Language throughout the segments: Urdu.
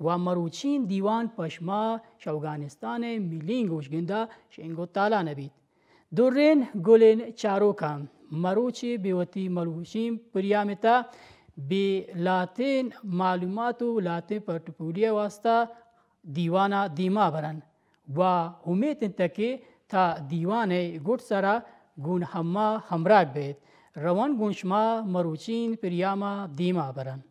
و مروچین دیوان پشما شوگانستان میلینگ وشگنده شنگو تالا نبید دورین گلین چاروکم مروچی بیوتی مروچین پریامتا بی لاتین معلومات و لاتین پرتپولی واسطه دیوانا دیما برن و همید انتکی تا دیوان گوٹ سرا گون همه همراک بید روان گونشما مروچین پریاما دیما برن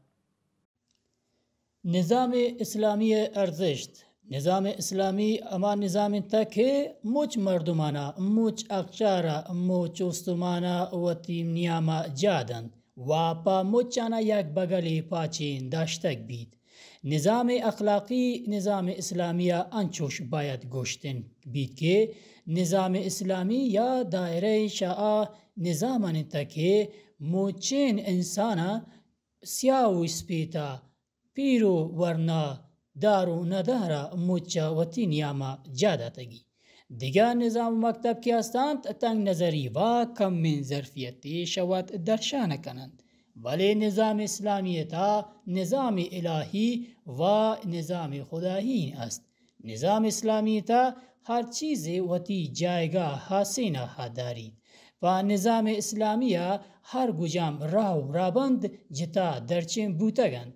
نظام اسلامی ارزشت نظام اسلامی اما نظام تک مچ مردمانا مچ اقشارا مچ استمانا و تیم نیاما جادند و پا مچانا یک بغلی پاچین داشتک بید نظام اخلاقی نظام اسلامی انچوش باید گوشتن بید که نظام اسلامی یا دائره شاء نظامان تک مچین انسانا سیاه و سپیتا پیرو ورنا دارو ندارا مچا و تینیاما جادتگی دیگر نظام مکتب کی هستند تنگ نظری و کم من ظرفیتی شود درشان کنند ولی نظام اسلامیتا نظام الهی و نظام خدایی است نظام اسلامیتا هر چیز وتی جایگاه حسینه ها دارید و نظام اسلامیه هر گجام راو رابند جتا درچین بوتگند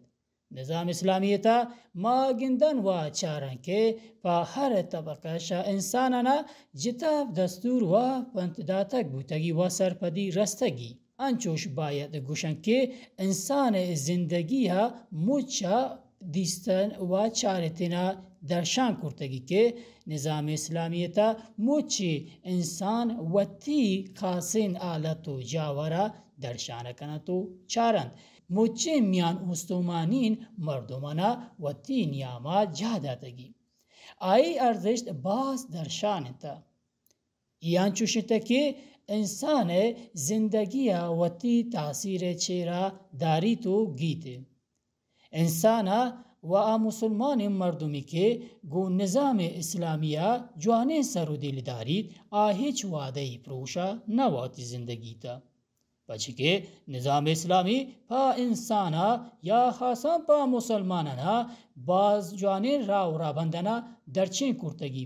نظام اسلامیتا ما گندن و چارن که پا هر طبقه شا انسانانا جتاب دستور و پنتداتک بوتگی و سرپدی رستگی انچوش باید گوشن که انسان زندگی ها موچا دیستن و چارتنا درشان کرتگی که نظام اسلامیتا موچی انسان وتی خاصین آلتو جاورا درشان کنتو چارند موچه میان استومانین مردمانا و تینیاما جهداتگی آئی ارزشت باز درشانتا یان چوشتا که انسان زندگی و تی تاثیر چیرا داری تو گیته انسانا و مسلمان مردمی که گو نظام اسلامیه جوانه سرودی دارید آهیچ واده پروشا نواتی زندگی تا بچه که نظام اسلامی پا انسانا یا خاصان پا مسلمانانا باز جوانه راو رابندنا درچین کرتگی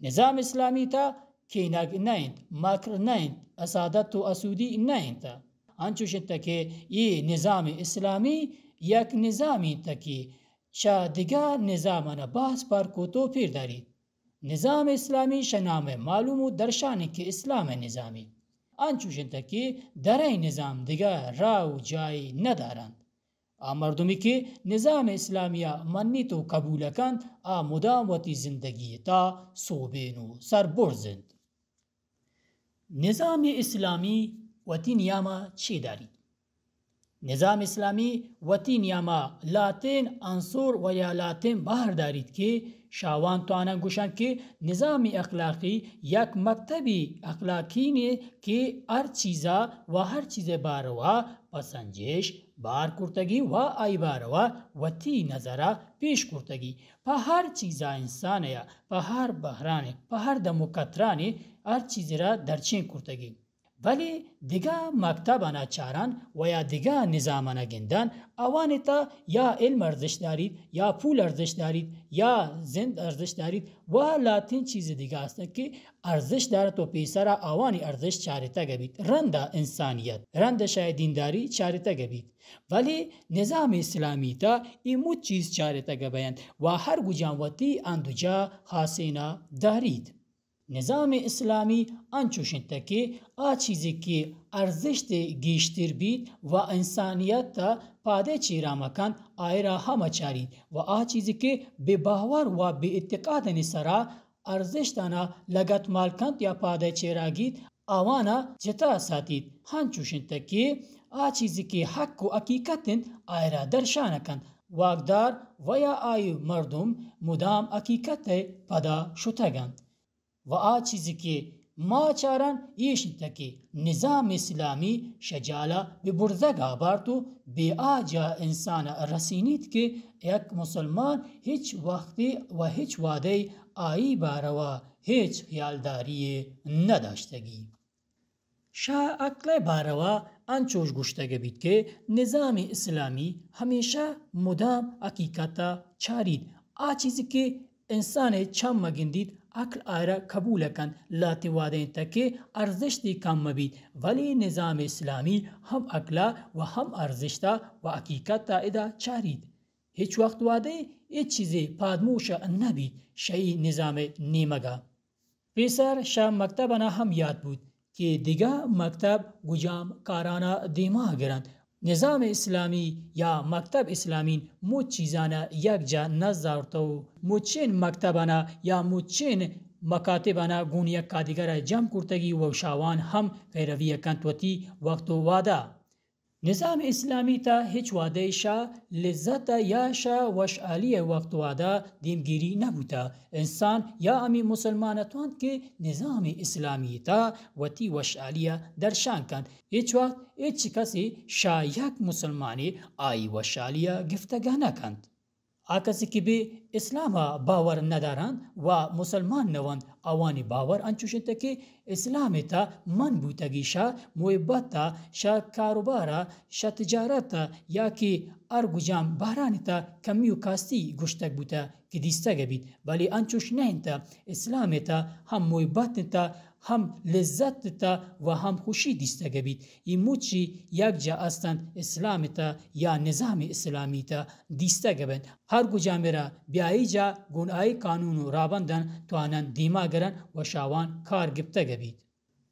نظام اسلامی تا کینگ نیند مکر نیند اسادت و اسودی نیند تا انچوشن تا که یہ نظام اسلامی یک نظامی تا که شا دیگر نظامانا باز پر کتو پیر دارید نظام اسلامی شنام معلوم و درشانی که اسلام نظامی انچوشن تا که در این نظام دیگر راو جای ندارند مردمی که نظام اسلامی منی تو قبول کند مدام وتی زندگی تا صوبین و سربرزند نظام اسلامی وتی نیاما چی دارید نظام اسلامی وتی نیاما لاتین عنصر و یا لاتین بحر دارید که شاوان تو آنان گوشن که نظام اخلاقی یک مکتبی اخلاقی نه که هر چیزا و هر چیز باروا پسنجش بار کرتگی و ای باروا و تی نظره پیش کرتگی پا هر چیزا انسانه پا هر بحرانه پا هر دموکترانه هر چیز را درچین کرتگی ولی دیگه مکتبانا چاران و یا دیگه نظامانا گندن اوانتا یا علم ارزش دارید یا پول ارزش دارید یا زند ارزش دارید و لاتین چیز دیگه هستن که ارزش داره تو پیسر اوانی ارزش چارتا گبید رند انسانیت رند شاید دینداری چارتا گبید ولی نظام اسلامی تا ایمود چیز چارتا گبیند و هر گجانوتی اندوجا خاصینا دارید نظام اسلامی انچوشن که آ چیزی که ارزشت گیشتر بید و انسانیت تا پاده چیرامکان آیرا همه چارید و آ چیزی که به باور و به اعتقاد نسرا ارزشتانا لگت مالکند یا پاده چیراگید آوانا جتا ساتید هنچوشن که آ چیزی که حق و حقیقتن آیرا درشانکند واقدار و یا آیو مردم مدام حقیقت پدا شتگند و آ چیزی که ما چارن ایشن که نظام اسلامی شجالا به برزگا بارتو به آجا انسان رسینید که یک مسلمان هیچ وقتی و هیچ واده آیی باروا هیچ خیالداری نداشتگی. شاه عقل باروا انچوش گوشتگه بید که نظام اسلامی همیشه مدام حقیقتا چارید آ چیزی که انسان چم مگندید عقل آیرا قبول کن لاتی واده تکه ارزشتی کم مبید ولی نظام اسلامی هم عقلا و هم ارزشتا و حقیقتا ادا چارید هیچ وقت واده هیچ چیزی پادموش نبید شئی نظام نیمگا پیسر شاه مکتبنا هم یاد بود که دیگه مکتب گجام کارانا دیما گرند نظام اسلامی یا مکتب اسلامین موت چیزانا یک جا نزارتو موچین مکتبانا یا موچین مکاتبانا گون یک کادیگر جمع کرتگی و شاوان هم پیروی کنتوتی وقت و وادا نظام اسلامی تا هیچ واده شا لذت یا شا وشعالی وقت وادا دیمگیری نبوتا انسان یا امی مسلمانتوان که نظام اسلامی تا وتی وشعالی درشان کند هیچ وقت هیچ کسی شا یک مسلمانی آی وشعالی گفتگه نکند آکسی که به اسلام باور ندارند و مسلمان نوند آوانی باور انچوشن که اسلام تا من بودگی شا محبت تا شا کاروبارا شا تجارت یا که ارگو جام بارانی تا کمی و کاستی گشتگ بودا که دیستگه بید ولی انچوش نه تا اسلام تا هم محبت تا هم لذت تا و هم خوشی دیستگه بید این موچی یک جا استند اسلام تا یا نظام اسلامی تا دیستگه بند هر گجا میرا بیایی جا گونای قانون و رابندن توانن دیما گرن و شاوان کار گبتگه بید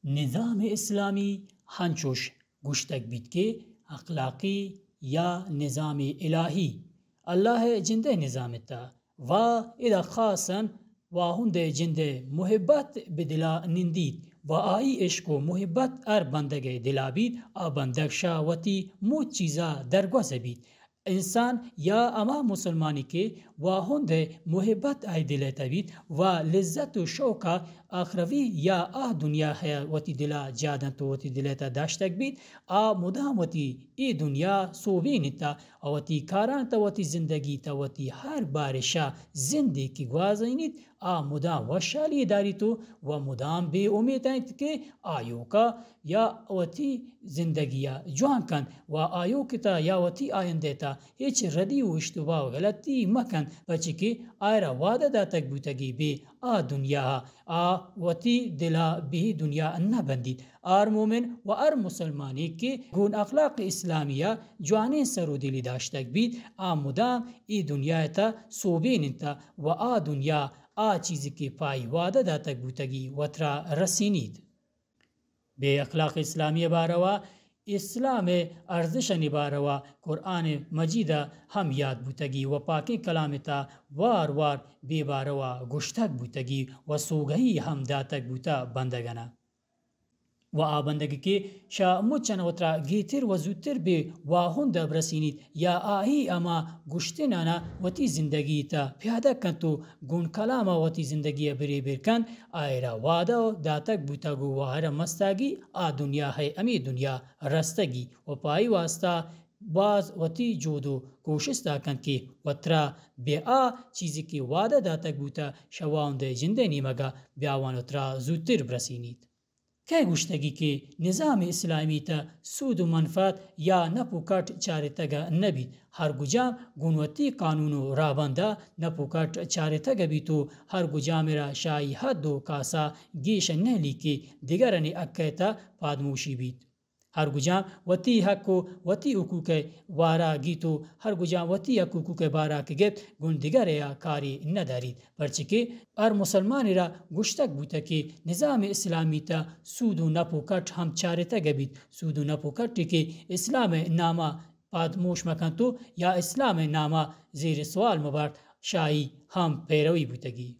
نظام اسلامی هنچوش گوشتگ بید که اخلاقی یا نظام الهی الله جنده نظام تا و اذا خاصا و هنده جنده محبت به دلا نندید و آئی عشق و محبت ار بندگه دلا بید آبندگ شاوتی موت چیزا درگوز بید انسان یا اما مسلمانی که و هنده محبت ای دلتا بید و لذت و شوق آخروی یا دنیا ہے وتی دلا جادن تو وتی دلتا داشتک بید مدام وتی ای دنیا سوبین تا وتی کاران تا وتی زندگی تا وتی هر بارشا زندگی کی گوازینید مدام وشالی داری تو و مدام به امید است که آیو کا یا وتی زندگی جوان کن و آیو کتا یا وتی آینده تا هیچ ردی و اشتباه و غلطی مکن بچه که آیرا واده داتک بوتگی به دنیا وتی دلا به دنیا نبندید آر مومن و آر مسلمانی که گون اخلاق اسلامیه جوانی سرو دلی داشتک بید مدام ای دنیا تا صوبین تا و دنیا چیزی که پای واده داتک بوتگی وطرا رسینید به اخلاق اسلامی باروا اسلام ارزشنی باروا قرآن مجید هم یاد بوتگی و پاکی کلامتا وار وار بی باروا گشتک بوتگی و سوگهی هم داتک بوتا بندگنا و آبندگی که شا مچن وطرا گیتر و زودتر به واهون دبرسینید یا آهی اما گشتنانا وتی زندگی تا پیاده کن تو گون کلام وتی زندگی بری برکن آیرا وادا داتک بوتگو و هر مستگی دنیا ہے امی دنیا رستگی و پای واسطا باز وتی جودو کوشش کن که وطرا به چیزی که واده داتک بوتا شواند جنده نیمگا بیاوان وطرا زودتر برسینید که گوشتگی که نظام اسلامی تا سود و منفعت یا نپوکات چارتگا نبید هر گجام گونوتی قانون و رابنده نپوکات چارتگا بی تو هر گجام را شایی حد و کاسا گیش نهلی که دیگرانی اکیتا پادموشی بید هر گجا وتی حق و وتی حقوق وارا گیتو هر گجا وتی حقوق بارا که گفت گون دیگر یا کاری ندارید پرچه هر مسلمانی را گشتک بوده که نظام اسلامی تا سود و نپوکت هم چارته گبید سود و نپوکتی که اسلام نامه پادموش مکن تو یا اسلام نامه زیر سوال مبارد شایی هم پیروی بودگی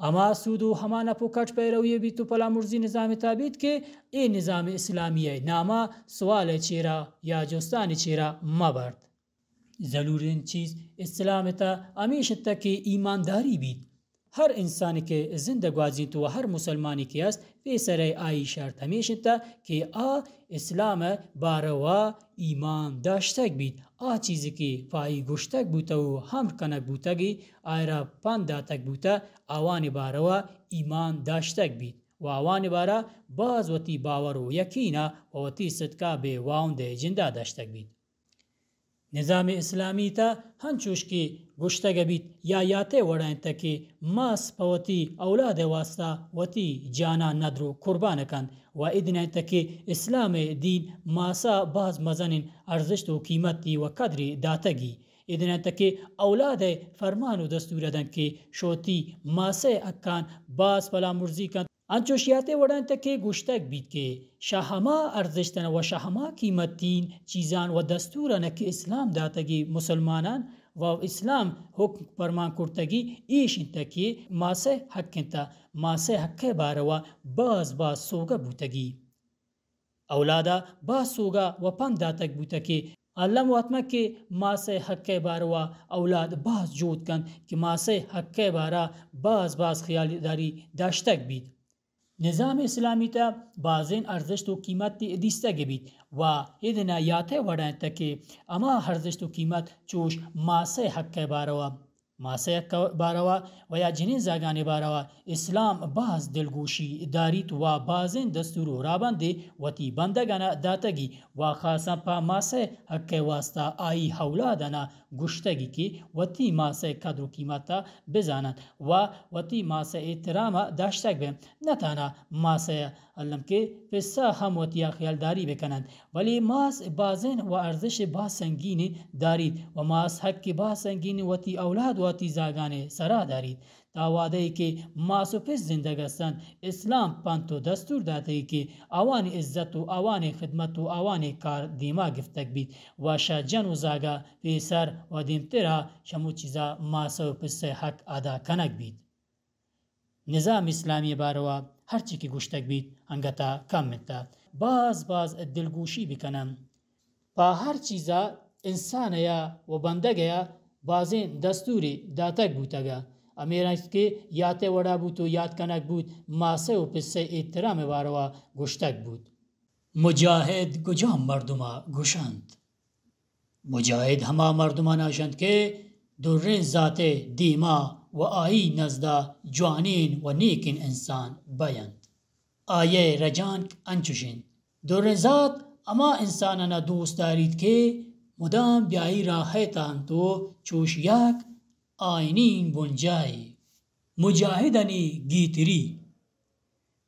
اما سود و همان پوکٹ پیروی بھی تو پلا مرزی نظام تابید که این نظام اسلامی نامه سوال چیرا یا جستان چیرا مبرد ضرورین چیز اسلام تا همیشه تا که ایمانداری بید هر انسانی که زندگی تو و هر مسلمانی که است پیسر آی شرط همیشه تا که اسلام باروا ایمان داشتک بید چیزی که پای گشتک بوده و هم کنک بودگی آیرا پانداتک بوده آوان باروا ایمان داشتک بید و آوان بارا باز وتی باور و یقینا و وتی صدقه به واند جنده داشتک بید نظام اسلامی تا هنچوش که گشتگ بید یا یاته وڑائن تا که ماس پوتی اولاد واسطه وتی جانا ندرو قربان کن و ادنه تا که اسلام دین ماسا باز مزنین ارزشت و قیمتی و قدری داتگی ادنه تا که اولاد فرمان و دستور دن که شوتی ماسه اکان باز پلا مرزی کن انچوشیاتے وڑان تک گشتک بیت کے شاہما ارزشتن و شاہما قیمتین چیزان و دستوران که اسلام داتگی مسلمانان و اسلام حکم فرمان کرتگی ایشن تکی ماسه حقن تا ماسه حق باروا باز سوگا بوتگی اولادا باز سوگا و پند داتگ بوتگی علم واتما که ماسه حق باروا اولاد باز جود کن که ماسه حق بارا باز خیال داری داشتک بید نظام اسلامی تا بازین ارزشت و قیمت دیسته گبید و ادنا یاته وڑائن تکه اما ارزشت و قیمت چوش ماسه حق باروا و یا جنین زاگان باروا اسلام باز دلگوشی داریت و بازین دستور و رابنده وتی بندگان داتگی و خاصا پا ماسه حق واسطه آئی حولادنا گشتگی که وتی ماسه قدر و قیمتا بزانند و وتی ماسه احترام داشتگ بهم نتانا ماسه علم که پسا هم وتی خیال داری بکنند ولی ماس بازین و ارزش باز سنگین دارید و ماس حق باز سنگین وتی اولاد وتی زاگان سرا دارید داواده ای که ماسو پس زندگی هستند اسلام پانتو دستور داده ای که آوان عزت و آوان خدمت و آوان کار دیما گفتک بید و شاجن و زاگا پیسر و دیمترا شمو چیزا ماسو پس حق ادا کنک بید نظام اسلامی باروا هرچی که گشتک بید انگتا کم متا باز دلگوشی بکنم پا هر چیزا انسان یا و بندگیا بازین دستوری داتک بوتگا امیران که یاته وڑا بود و یاد کنک بود ماسه و پسه احترام باروا گشتک بود مجاهد گجام مردما گشند مجاهد هما مردمان آشند که درین ذات دیما و آئی نزدا جوانین و نیکین انسان بیند آیه رجان انچوشین درین ذات اما انسانانا دوست دارید که مدام بیایی راحتان تو چوش یک آینین بنجای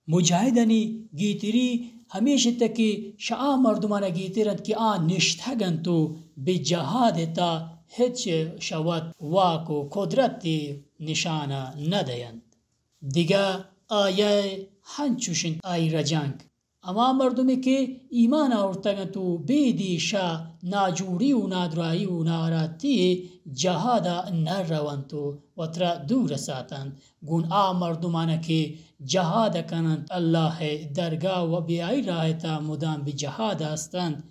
مجاهدنی گیتری همیشه تکی شعا مردمان گیترند که نشتگن تو به جهاد تا هیچ شود واک و قدرت نشانه ندهند دیگه آیه هنچوشن آی رجانگ اما مردمی که ایمان آورتگن تو بیدی شا ناجوری و نادرایی و ناراتی جهادا نروند تو و ترا دور ساتند گون مردمانه که جهاد کنند الله درگاه و بیایی راهتا مدام به جهاد هستند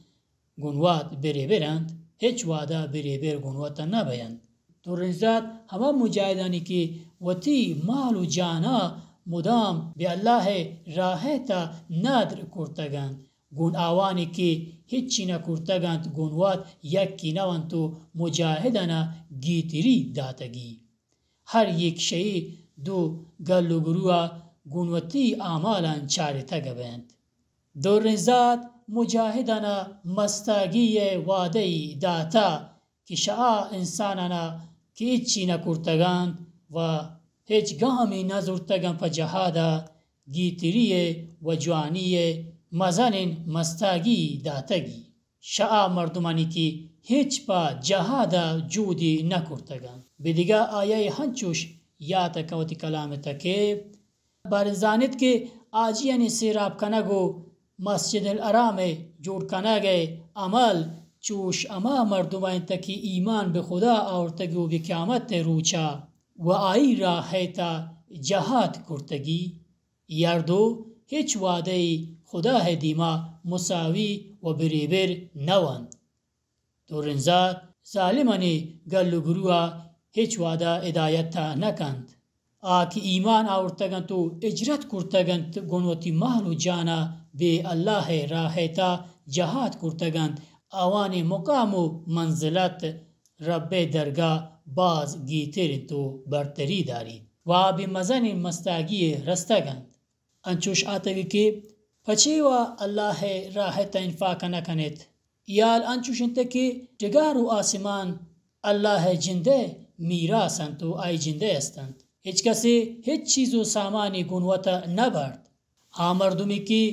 گونوات بری برند هیچ وادا بری بر گونواتا نبیند تورنزاد همه مجاهدانی که وتی مال و جانا مدام به الله راهتا نادر کرتگند گون آوانی که هیچی نکرتگند گونوات یکی نوان تو مجاهدانا گیتری داتگی هر یک شئی دو گلو گروه گونوتی آمالان چاره تگبند دورنزاد مجاهدانا مستاگی وادهی داتا که شعا انسانانا که هیچی نکرتگند و هیچ گامی نزرتگن پا جهادا گیتری و جوانی مەزانین مەستاگی داتەگی شەعا مردمانێکی هیچ بە جەهادا جوودی نەکورتەگەن بێدیگا ئایەی هەنچوش یاتەکەوتی کەلامەتەکێ بارزانێت کە ئاجیانی سێرابکەنەگۆ مسجد الحرامê جوړکەنەگێ ئەمەل چوش ئەما مردمانێتەکی ئیمان بە خوددا ئاورتەگی و بە قیامەتê ڕووچا و ئایرا هەیتا جەهاد کورتەگی یاردۆ هیچ وادەی خوددا هەدیما مساوی و بێرێبێر نەوەن دۆڕنزات زالیمەنێ گەل و گرووە هیچ وادا ئێدایەتتا نەکەند ئاکی ئیمان ئاورتەگەنت و ئیجرەت کورتەگەنت گۆنوەتی ماڵ و جانە بێ ئەللاهێ ڕاهێتا جەهاد کورتەگەنت ئەوانێ مقام و منزلەت ڕەبێ دەرگا باز گیترت و بەرتەری دارید و بێمەزەنێ مەستاگیێ ڕستەگەند ئەنچوش ئاتەویکێ پەچێوە ئەللاهێ ڕاهێتە ئینفاکە نەکەنێت یال ئەنچوشنتەکێ جگار و ئاسمان ئەللاهێ جندێ میراسەند و ئای جندێ ئەستەند هیچ کەسێ هیچ چیز و سامانی گونوەتە نەبارد ئامەردومێکی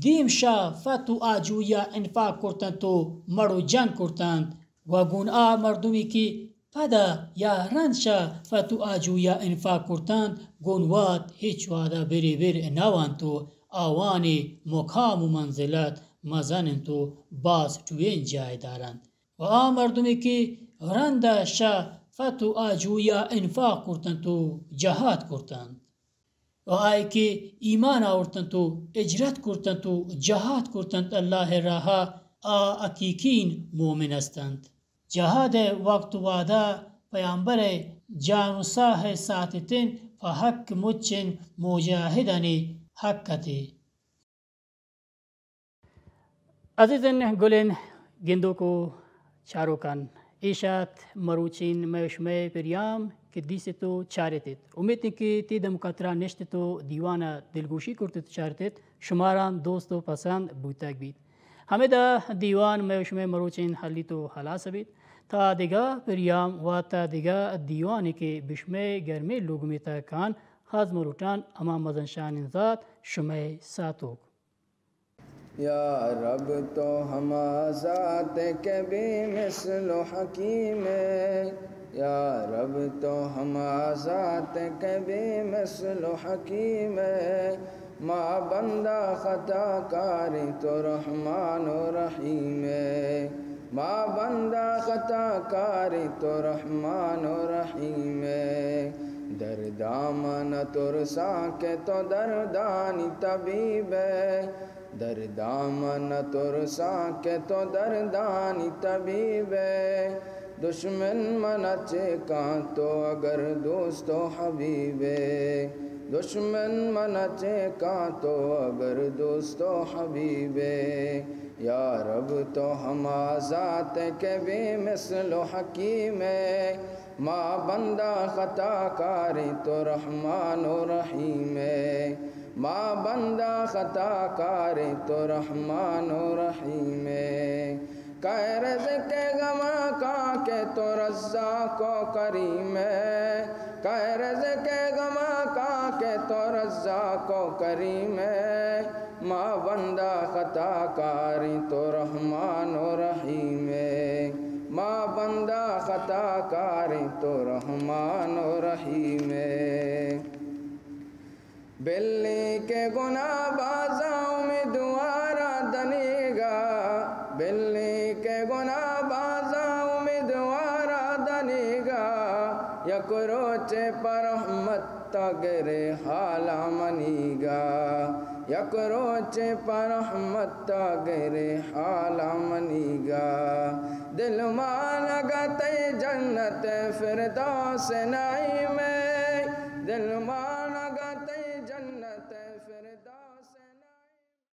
دیمشا فەت و ئاجوویە ئینفاک کورتند و مەڕ و جەنگ کورتند و گون ئا مەردومێکی پەدا یا ڕەنشە فەت و ئاجوویە ئینفاک کورتند گونوات هیچ وادە بێرێبێر نەوانت و ئاوانێ مقام و منزلەت مەزەنند و باز توێن جایدارند و ئا مەردومێکی ڕەندە شە فەت و ئاجوویە ئینفاق کورتند و جەهاد کورتند و ئایکێ ئیمان ئاورتند و ئیجرەت کورتند و جەهاد کورتند ئەللاهێ ڕاها ئا ئەکیکین مومن ئەستند جەهادێ وەقت و وادە پەیامبەرێ جان و ساهێ ساتتین فەحەک موچن موجاهدەنێ حەکەتێ عزیزن گلên گندۆک و چارۆکان ئێشات مەروچین مەوشمێ پریام کە دیست و چارێتێت ئومێدێکی تێدە مکاترا نشتێت و دیوانە دلگوشی کورتت و چارتێت شماران دۆست و پەسەند بوتەک بیت هەمێدا دیوان مەوشمێ مەروچین هەلیت و هەلاسە بیت تا دیگە پریام و تا دیگە دیوانێکی بشمێ گەرمێ لوگمێتەکان حەز مەروتان ئەما مەزەنشانین زات شمێ ساتۆک یا رب تو ہما ذات کے بے مثل و حکیم یا رب تو ہما ذات کے بے مثل و حکیم ما بندہ خطا کاری تو رحمان و رحیم ما بندہ خطا کاری تو رحمان و رحیم در دامن ترسا کے تو دردانی طبیب در دامن ترسا کے تو دردانی طبیب دشمن منچے کان تو اگر دوست و حبیب دشمن منچے کان تو اگر دوست و حبیب یا رب تو ہما ذات کے بے مثل و حکیم ما بندہ خطا کاری تو رحمان و رحیم ما بندہ خطا کاری تو رحمان و رحیم کہ رزق غم کا کہ تو رزاق و کریم کہ رزق غم کا کہ تو رزاق و کریم ما بندہ خطا کاری تو رحمان و رحیم ما بندہ خطا کاری تو رحمان و رحیم بلی کے گناہ بازاؤں میں دوارا دنے گا بلی کے گناہ بازاؤں میں دوارا دنے گا یک روچے پر رحمت تگرے حالا منی گا یک روچے پر رحمت تگرے حالا منی گا دل مانگا تے جنت فردوس نعیم دل مان